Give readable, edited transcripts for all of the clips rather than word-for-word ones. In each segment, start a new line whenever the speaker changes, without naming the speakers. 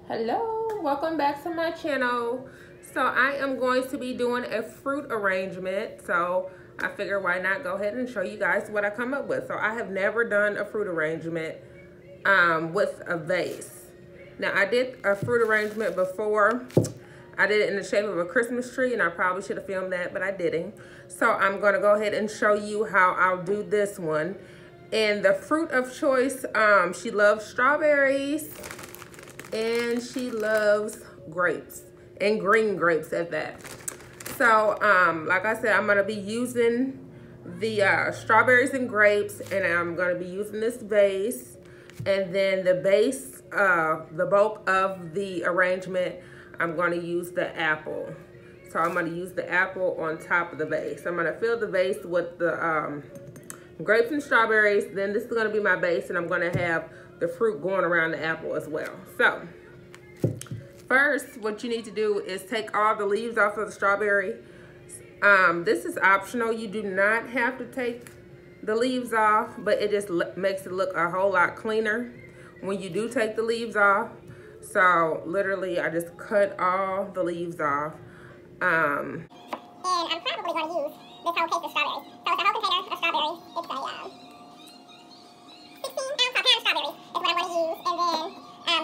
Hello, welcome back to my channel. So I am going to be doing a fruit arrangement. So I figured why not go ahead and show you guys what I come up with. So I have never done a fruit arrangement with a vase. Now I did a fruit arrangement before. I did it in the shape of a Christmas tree, and I probably should have filmed that, but I didn't. So I'm gonna go ahead and show you how I'll do this one. And the fruit of choice, she loves strawberries, and she loves grapes, and green grapes at that. So like I said, I'm gonna be using the strawberries and grapes, and I'm gonna be using this vase. And then the base, the bulk of the arrangement, I'm gonna use the apple. So I'm gonna use the apple on top of the vase. I'm gonna fill the vase with the grapes and strawberries. Then this is gonna be my base, and I'm gonna have the fruit going around the apple as well. So first, what you need to do is take all the leaves off of the strawberry. This is optional. You do not have to take the leaves off, but it just makes it look a whole lot cleaner when you do take the leaves off. So literally, I just cut all the leaves off.
And I'm probably going to use this whole case of strawberries. So it's a whole container of strawberries. It's a 16-ounce pound of strawberries is what I'm going to use. And then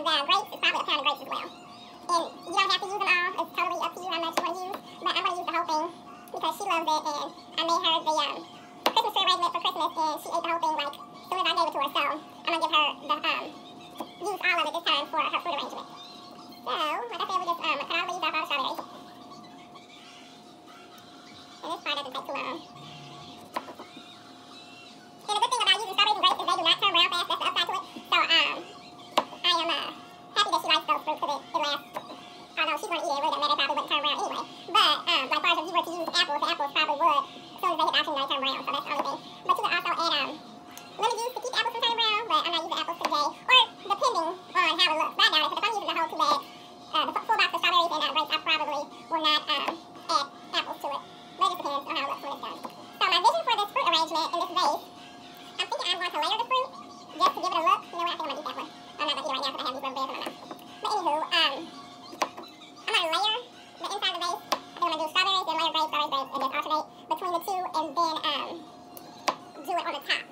the grapes is probably a pound of grapes as well. And you don't have to use them all. It's totally up to you how much you want to use. But I'm going to use the whole thing because she loves it. And I made her the Christmas tree arrangement for Christmas, and she ate the whole thing like as soon as I gave it to her. So I'm going to give her the use all of it this time for her fruit arrangement. So like I said, we just cut all the leaves off all the strawberries. And this part doesn't take too long. And the good thing about using strawberries and grapes is they do not turn brown fast. That's the upside to it. So I am happy that she likes those fruits because it lasts. Although she's going to eat it, it really doesn't matter. It probably wouldn't turn brown anyway. But like far as if you were to use apples, the apples probably would. As soon as they hit the oxygen, they turn brown. So that's the only thing. But you can also add lemon juice to keep apples from turning brown. But I'm not using apples today. Or depending on how it looks. But I doubt it, because if I'm using the whole 2 bags, the full box of strawberries and grapes, I probably will not add apples to it. But it just depends on how it looks when it's done. So my vision for this fruit arrangement in this vase, I'm thinking I'm going to layer the fruit just to give it a look. You know what? I think I'm going to eat that one. I'm not going to eat it right now because I have these rubber bands in my mouth. But anywho, I'm going to layer the inside of the vase. I think I'm going to do strawberries, then layer grapes, strawberries, grapes, and just alternate between the two, and then do it on the top.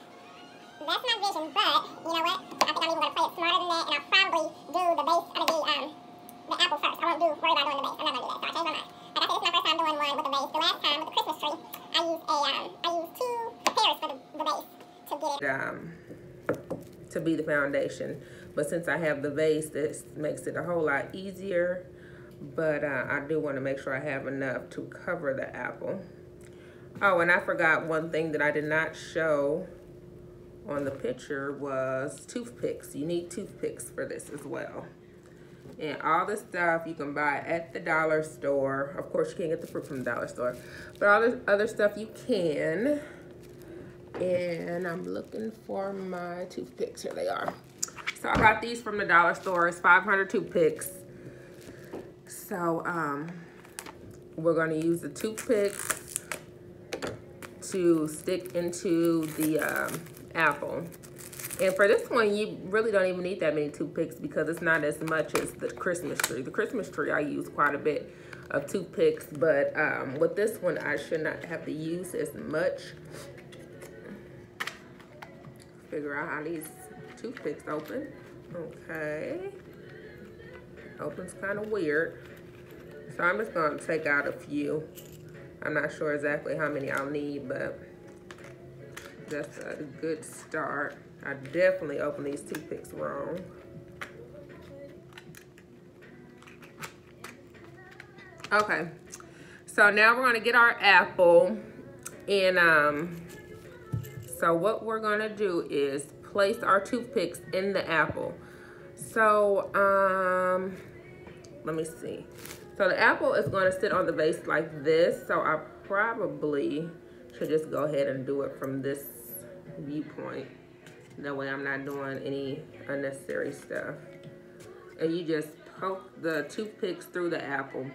That's my vision, but you know what? I think I'm even going to play it smarter than that, and I'll probably do the base, the apple first. I won't worry about doing the base. I'm not going to do that, so I changed my mind. Like I said, this is my first time doing one with a vase. The last time with the Christmas tree, I used 2 pairs for the base to get it.
To be the foundation. But since I have the vase, this makes it a whole lot easier. But I do want to make sure I have enough to cover the apple. Oh, and I forgot one thing that I did not show on the picture was toothpicks. You need toothpicks for this as well. And all the stuff you can buy at the dollar store. Of course, you can't get the fruit from the dollar store. But all the other stuff you can. And I'm looking for my toothpicks. Here they are. So I got these from the dollar store. It's 500 toothpicks. So we're going to use the toothpicks to stick into the apple. And for this one, you really don't even need that many toothpicks because it's not as much as the Christmas tree. The Christmas tree, I use quite a bit of toothpicks, but with this one, I should not have to use as much. Figure out how these toothpicks open. Okay. Opens kind of weird. So I'm just going to take out a few. I'm not sure exactly how many I'll need, but that's a good start. I definitely opened these toothpicks wrong. Okay, so now we're gonna get our apple, and so what we're gonna do is place our toothpicks in the apple. So let me see. So the apple is gonna sit on the vase like this, so I probably should just go ahead and do it from this viewpoint. That way I'm not doing any unnecessary stuff. And you just poke the toothpicks through the apple.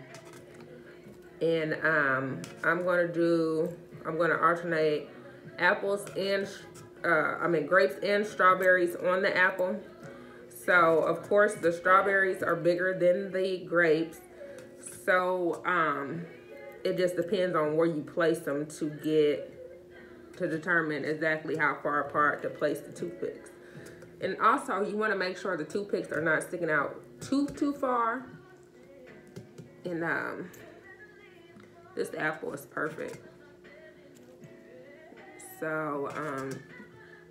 And I'm gonna alternate apples and grapes and strawberries on the apple. So, of course, the strawberries are bigger than the grapes. So, it just depends on where you place them to determine exactly how far apart to place the toothpicks. And also, you want to make sure the toothpicks are not sticking out too far. And this apple is perfect. So,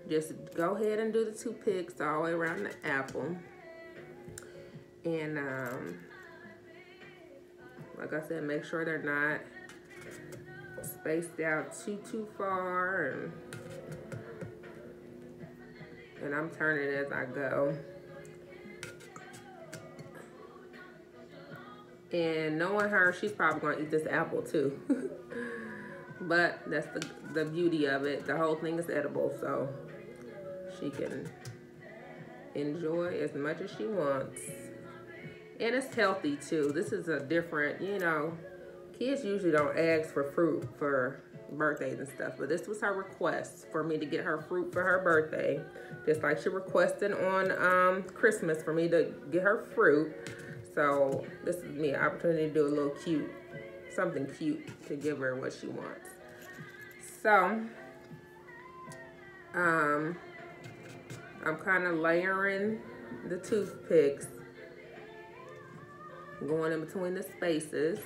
just go ahead and do the toothpicks all the way around the apple. And like I said, make sure they're not spaced out too far. And I'm turning as I go. And knowing her, she's probably gonna eat this apple too. But that's the beauty of it. The whole thing is edible, so she can enjoy as much as she wants. And it's healthy too. This is a different, you know, kids usually don't ask for fruit for birthdays and stuff, but this was her request for me to get her fruit for her birthday. Just like she requested on Christmas for me to get her fruit. So this is me, an opportunity to do a little cute, something cute to give her what she wants. So, I'm kind of layering the toothpicks, going in between the spaces.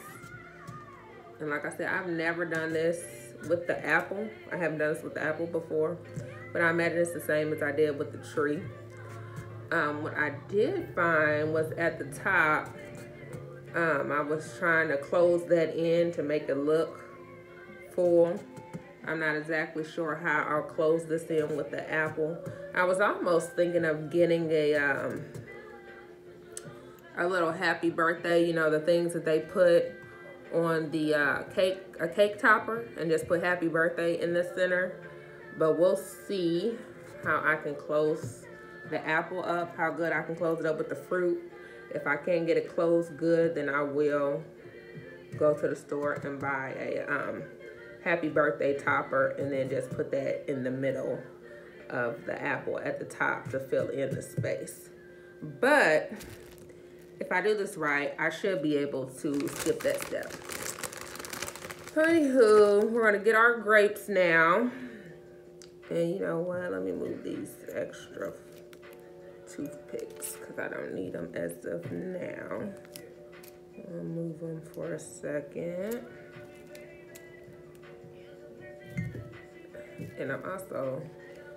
And like I said, I've never done this with the apple. I haven't done this with the apple before, but I imagine it's the same as I did with the tree. What I did find was at the top, I was trying to close that in to make it look full. I'm not exactly sure how I'll close this in with the apple. I was almost thinking of getting a little happy birthday, you know, the things that they put on the a cake topper, and just put happy birthday in the center. But we'll see how I can close the apple up, how good I can close it up with the fruit. If I can't get it closed good, then I will go to the store and buy a happy birthday topper, and then just put that in the middle of the apple at the top to fill in the space. But if I do this right, I should be able to skip that step. Anywho, we're gonna get our grapes now. And you know what, let me move these extra toothpicks because I don't need them as of now. I'll move them for a second. And I'm also,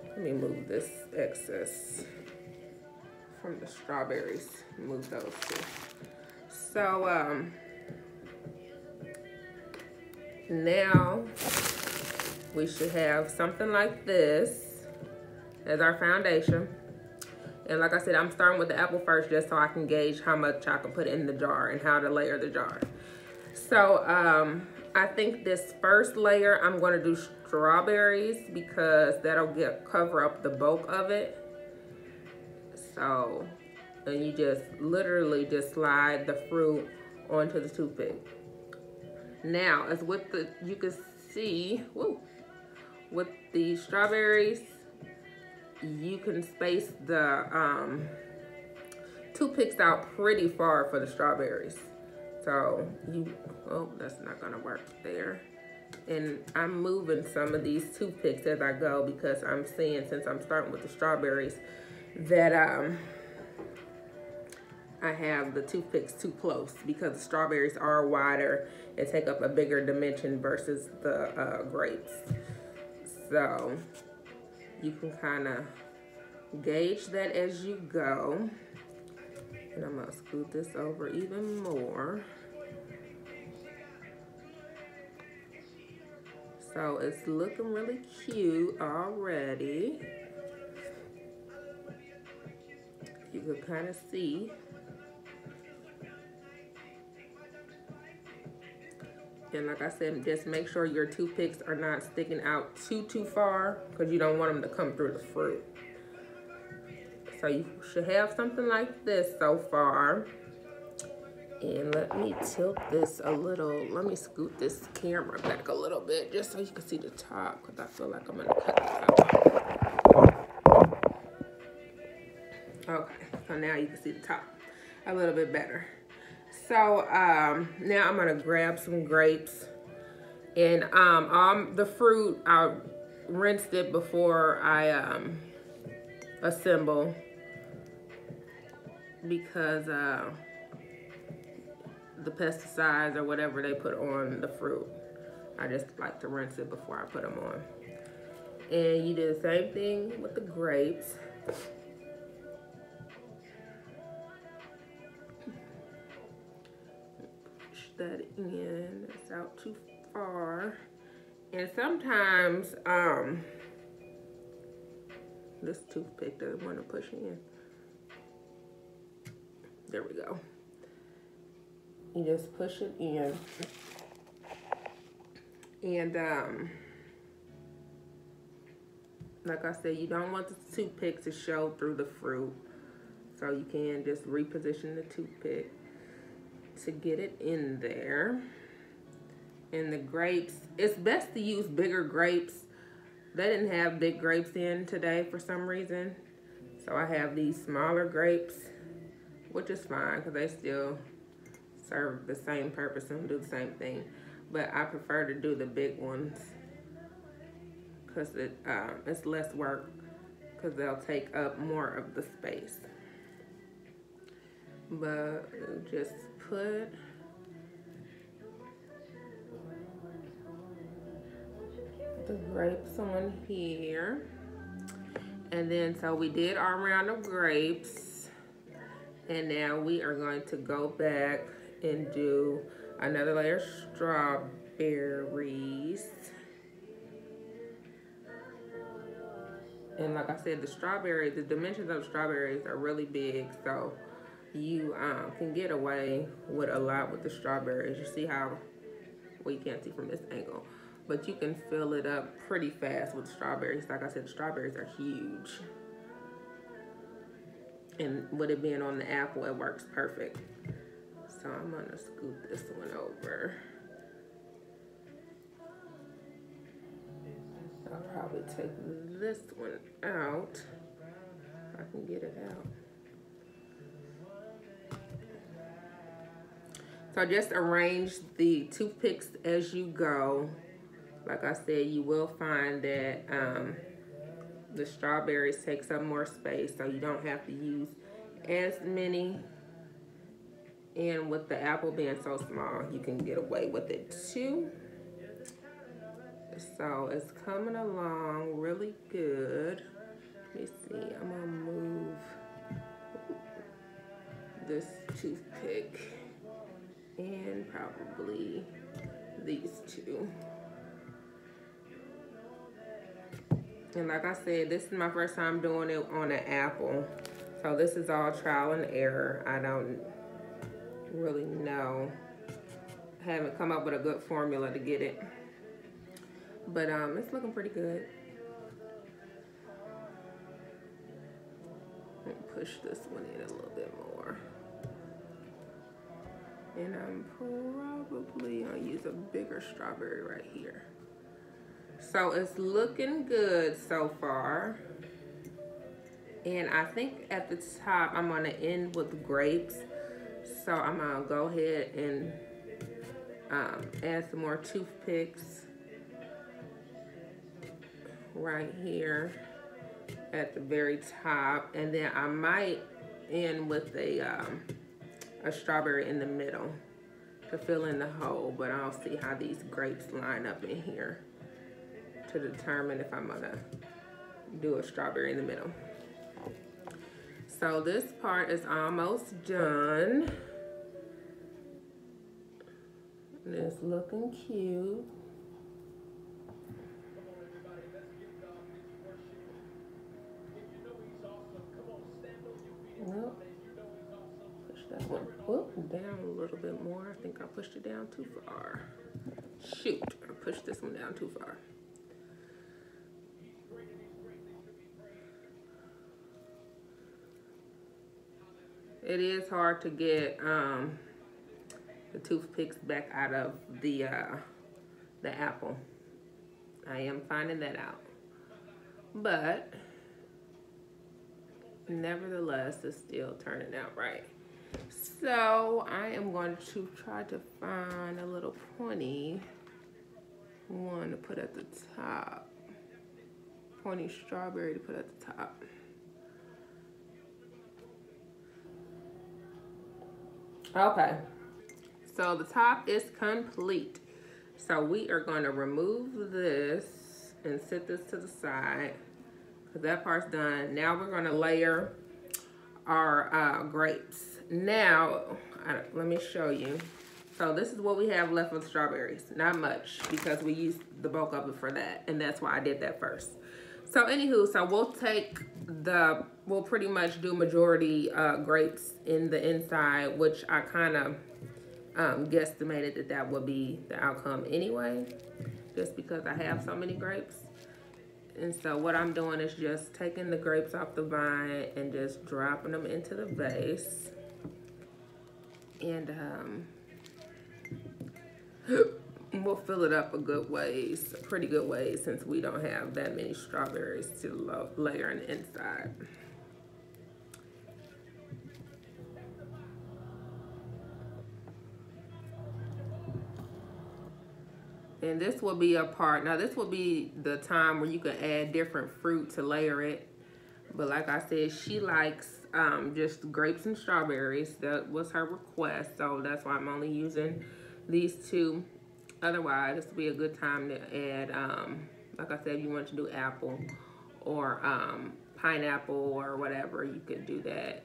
let me move this excess from the strawberries, move those too. So now we should have something like this as our foundation. And like I said, I'm starting with the apple first just so I can gauge how much I can put in the jar and how to layer the jar. So I think this first layer I'm going to do strawberries because that'll cover up the bulk of it. So, and you just literally just slide the fruit onto the toothpick. Now, as with the, you can see, woo, with the strawberries, you can space the toothpicks out pretty far for the strawberries. So you, oh, that's not gonna work there. And I'm moving some of these toothpicks as I go because I'm seeing, since I'm starting with the strawberries, that I have the toothpicks too close because the strawberries are wider and take up a bigger dimension versus the grapes. So you can kind of gauge that as you go. And I'm gonna scoot this over even more. So it's looking really cute already. You can kind of see. And like I said, just make sure your toothpicks are not sticking out too far because you don't want them to come through the fruit. So you should have something like this so far. And let me tilt this a little. Let me scoot this camera back a little bit just so you can see the top because I feel like I'm gonna cut the top. Okay, so now you can see the top a little bit better. So now I'm gonna grab some grapes, and the fruit, I rinsed it before I assemble, because the pesticides or whatever they put on the fruit, I just like to rinse it before I put them on. And you do the same thing with the grapes. Push that in. It's out too far. And sometimes this toothpick doesn't want to push in. There we go. You just push it in. And like I said, you don't want the toothpick to show through the fruit. So you can just reposition the toothpick to get it in there. And the grapes, it's best to use bigger grapes. They didn't have big grapes in today for some reason. So I have these smaller grapes, which is fine because they still serve the same purpose and do the same thing. But I prefer to do the big ones because it's less work, because they'll take up more of the space. But just put the grapes on here. And then, so we did our round of grapes. And now we are going to go back and do another layer of strawberries. And like I said, the dimensions of the strawberries are really big, so you can get away with a lot with the strawberries. You see how, well, you can't see from this angle, but you can fill it up pretty fast with strawberries. Like I said, the strawberries are huge. And with it being on the apple, it works perfect. So I'm gonna scoop this one over. I'll probably take this one out. If I can get it out. So just arrange the toothpicks as you go. Like I said, you will find that the strawberries take some more space, so you don't have to use as many. And with the apple being so small, you can get away with it too. So it's coming along really good. Let me see, I'm gonna move this toothpick and probably these two. And like I said, this is my first time doing it on an apple. So this is all trial and error. I don't really know. I haven't come up with a good formula to get it. But it's looking pretty good. Let me push this one in a little bit more. And I'm probably gonna use a bigger strawberry right here. So it's looking good so far. And I think at the top, I'm gonna end with grapes. So I'm gonna go ahead and add some more toothpicks right here at the very top, and then I might end with a strawberry in the middle to fill in the hole, but I'll see how these grapes line up in here to determine if I'm gonna do a strawberry in the middle. So this part is almost done. And it's looking cute. Well, push that one down a little bit more. I think I pushed it down too far. Shoot, I pushed this one down too far. It is hard to get the toothpicks back out of the apple. I am finding that out. But nevertheless, it's still turning out right. So I am going to try to find a little pointy one to put at the top. Pointy strawberry to put at the top. Okay, so the top is complete. So we are going to remove this and set this to the side because that part's done. Now we're going to layer our grapes. Now, let me show you. So this is what we have left with strawberries. Not much because we used the bulk of it for that, and that's why I did that first. So anywho, so we'll pretty much do majority grapes in the inside, which I kind of guesstimated that would be the outcome anyway, just because I have so many grapes. And so what I'm doing is just taking the grapes off the vine and just dropping them into the vase. And we'll fill it up a good ways, a pretty good ways, since we don't have that many strawberries to layer in the inside. And this will be a part, now this will be the time where you can add different fruit to layer it. But like I said, she likes just grapes and strawberries. That was her request, so that's why I'm only using these two. Otherwise, this would be a good time to add, like I said, if you want to do apple or pineapple or whatever, you could do that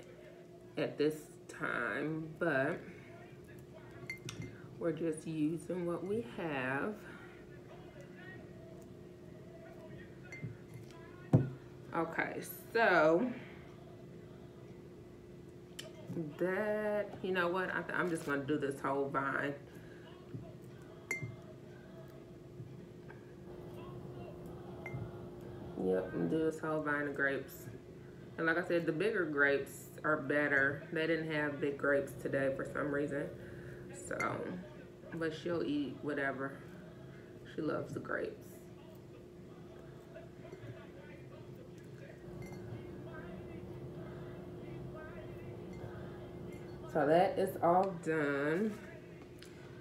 at this time. But we're just using what we have. Okay, so that, you know what, I'm just gonna do this whole vine. Yep, and do this whole vine of grapes. And like I said, the bigger grapes are better. They didn't have big grapes today for some reason. So, but she'll eat whatever. She loves the grapes. So that is all done.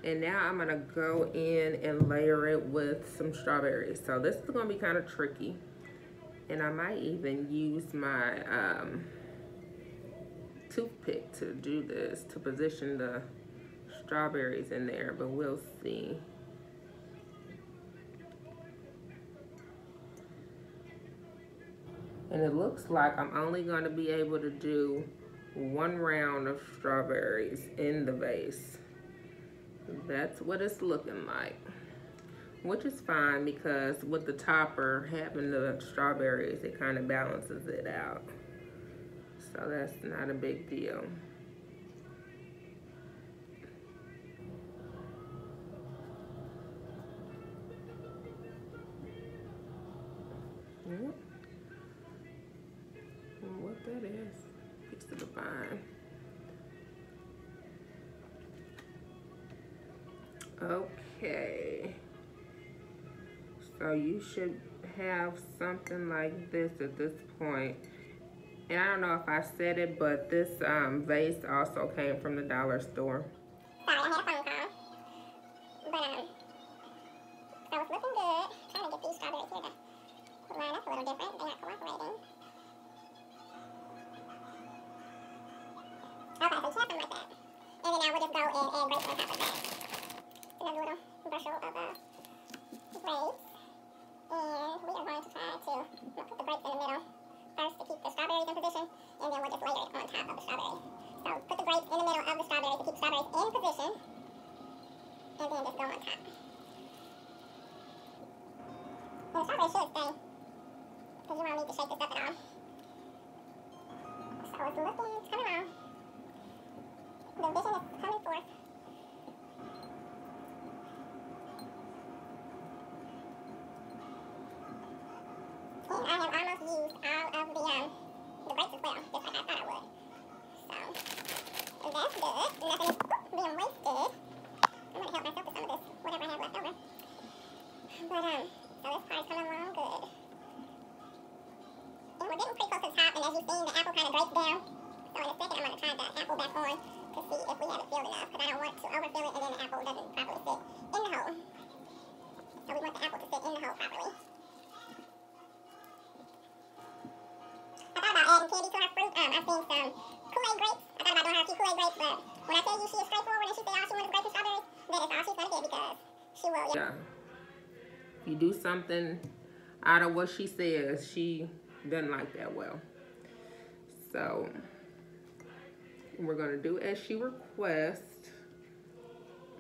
And now I'm gonna go in and layer it with some strawberries. So this is gonna be kind of tricky. And I might even use my toothpick to do this, to position the strawberries in there, but we'll see. And it looks like I'm only gonna be able to do one round of strawberries in the vase. That's what it's looking like, which is fine because with the topper having the strawberries, it kind of balances it out. So that's not a big deal. Yep. And what that is, piece of the vine. Okay. So you should have something like this at this point. And I don't know if I said it, but this vase also came from the dollar store.
Sorry, I had a phone call. But, so it's looking good. Trying to get these strawberries here to line up a little different. They're not cooperating. Okay, so you have something like that. And then now we'll just go and add grapes on top of that. Another little bushel of grapes. And we are going to try to put the grapes in the middle first to keep the strawberries in position, and then we'll just layer it on top of the strawberries. So put the grapes in the middle of the strawberries to keep strawberries in position, and then just go on top. And the strawberries should stay, because you won't need to shake this up at all. So it's looking, it's coming on. The vision is coming forth. And I have almost used all of the grapes as well, just like I thought I would. So that's good. Nothing is being wasted. I'm gonna help myself with some of this, whatever I have left over. But so this part's coming along good. And we're getting pretty close to the top. and as you've seen, the apple kind of breaks down. So in a second, I'm going to try the apple back on to see if we have it filled enough, because I don't want to overfill it and then the apple doesn't properly sit in the hole. So we want the apple to sit in the hole properly. I thought about adding candy to our fruit. I've seen some Kool-Aid grapes. I thought about doing her a few Kool-Aid grapes, but when I tell you she is straightforward and she said all she wanted was grapes and strawberries, that is all she's going to get, because she will.
Yeah. You do something out of what she says, she doesn't like that well. So we're going to do as she requests.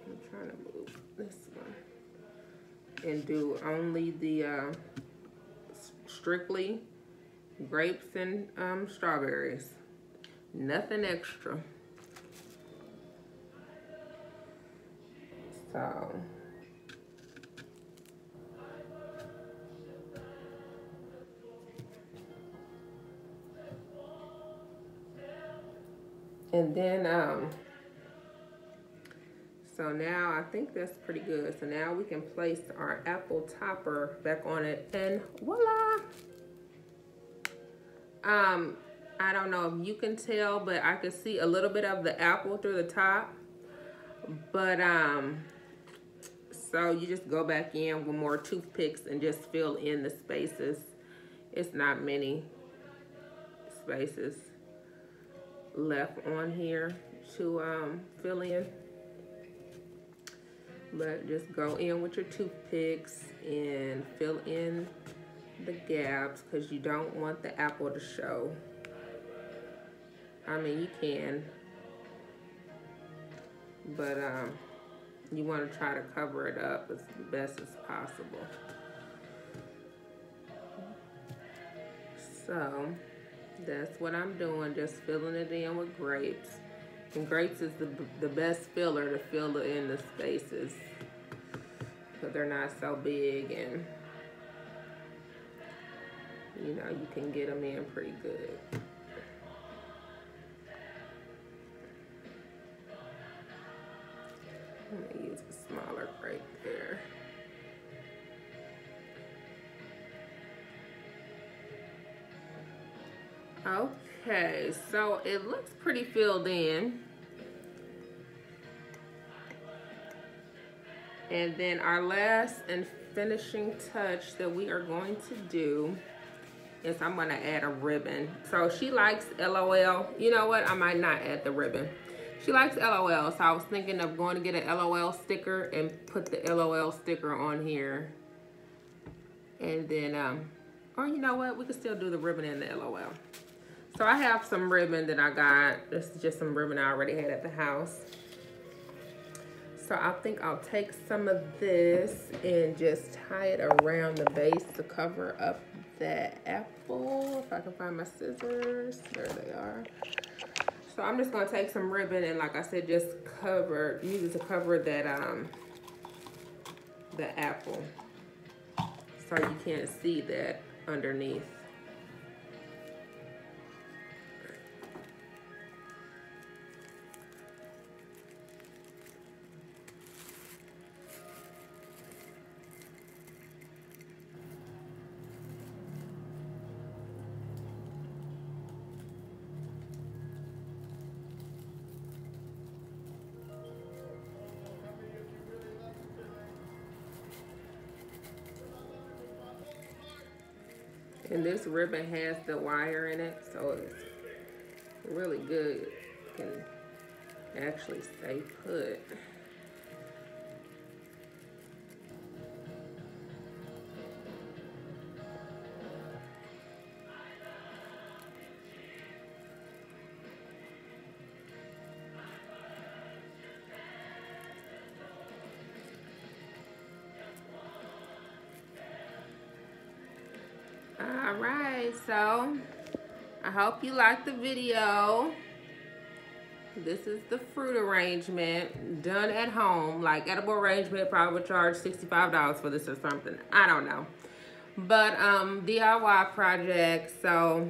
I'm trying to move this one. And do only the strictly grapes and strawberries. Nothing extra. So and then so now I think that's pretty good. So now we can place our apple topper back on it, and voila. I don't know if you can tell, but I can see a little bit of the apple through the top. But so you just go back in with more toothpicks and just fill in the spaces. It's not many spaces left on here to fill in. But just go in with your toothpicks and fill in the gaps, because you don't want the apple to show. I mean, you can, but you want to try to cover it up as best as possible. So that's what I'm doing, just filling it in with grapes. And grapes is the best filler to fill in the spaces, because they're not so big, and you know, you can get them in pretty good. I'm gonna use a smaller grape there. Okay, so it looks pretty filled in. And then our last and finishing touch that we are going to do is I'm gonna add a ribbon. So she likes LOL. You know what? I might not add the ribbon. She likes LOL, so I was thinking of going to get an LOL sticker and put the LOL sticker on here. And then, or you know what? We could still do the ribbon and the LOL. So I have some ribbon that I got. This is just some ribbon I already had at the house. So I think I'll take some of this and just tie it around the base to cover up that apple. If I can find my scissors, there they are. So I'm just gonna take some ribbon and, like I said, just use it to cover that the apple, so you can't see that underneath. And this ribbon has the wire in it, so it's really good. It can actually stay put. Alright, so I hope you liked the video. This is the fruit arrangement done at home. Like edible arrangement probably would charge $65 for this or something. I don't know. But DIY project, so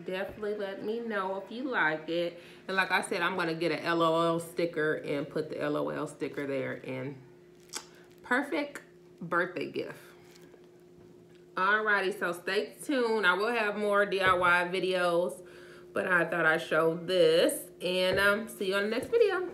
definitely let me know if you like it. And like I said, I'm gonna get an LOL sticker and put the LOL sticker there, and perfect birthday gift. Alrighty, so stay tuned. I will have more DIY videos, but I thought I'd show this, and see you on the next video.